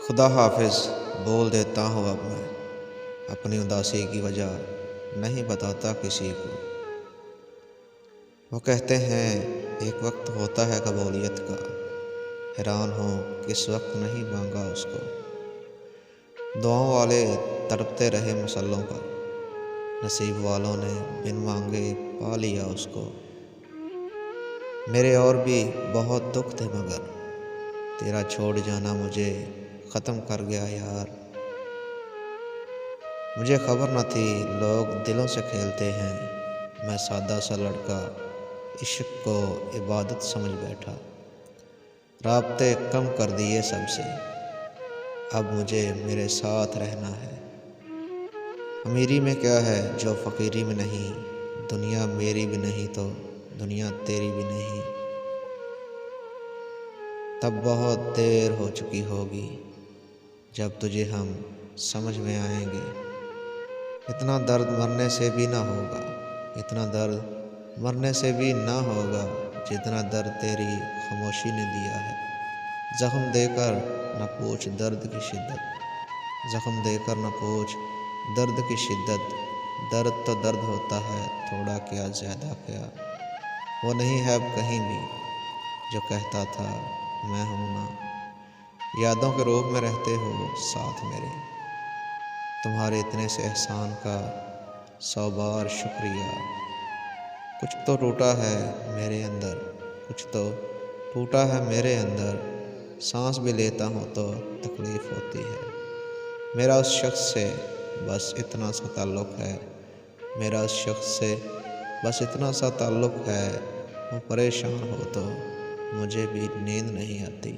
خدا حافظ بول دیتا ہوں اب میں، اپنی اداسی کی وجہ نہیں بتاتا کسی کو۔ وہ کہتے ہیں ایک وقت ہوتا ہے قبولیت کا، حیران ہوں کس وقت نہیں مانگا اس کو۔ دعاؤں والے تڑپتے رہے مسلوں پر، نصیب والوں نے بن مانگے پا لیا اس کو۔ میرے اور بھی بہت دکھ تھے مگر تیرا چھوڑ جانا مجھے ختم کر گیا یار۔ مجھے خبر نہ تھی لوگ دلوں سے کھیلتے ہیں، میں سادہ سا لڑکا عشق کو عبادت سمجھ بیٹھا۔ رابطے کم کر دیے سب سے، اب مجھے میرے ساتھ رہنا ہے۔ امیری میں کیا ہے جو فقیری میں نہیں، دنیا میری بھی نہیں تو دنیا تیری بھی نہیں۔ تب بہت دیر ہو چکی ہوگی جب تجھے ہم سمجھ میں آئیں گے۔ اتنا درد مرنے سے بھی نہ ہوگا، اتنا درد مرنے سے بھی نہ ہوگا جتنا درد تیری خاموشی نے دیا ہے۔ زخم دے کر نہ پوچھ درد کی شدت، زخم دے کر نہ پوچھ درد کی شدت۔ درد تو درد ہوتا ہے، تھوڑا کیا زیادہ کیا۔ وہ نہیں ہے اب کہیں بھی جو کہتا تھا میں ہوں نا۔ یادوں کے روپ میں رہتے ہو ساتھ میرے، تمہارے اتنے سے احسان کا 100 بار شکریہ۔ کچھ تو ٹوٹا ہے میرے اندر، کچھ تو ٹوٹا ہے میرے اندر، سانس بھی لیتا ہوں تو تکلیف ہوتی ہے۔ میرا اس شخص سے بس اتنا سا تعلق ہے، میرا اس شخص سے بس اتنا سا تعلق ہے، وہ پریشان ہو تو مجھے بھی نیند نہیں آتی۔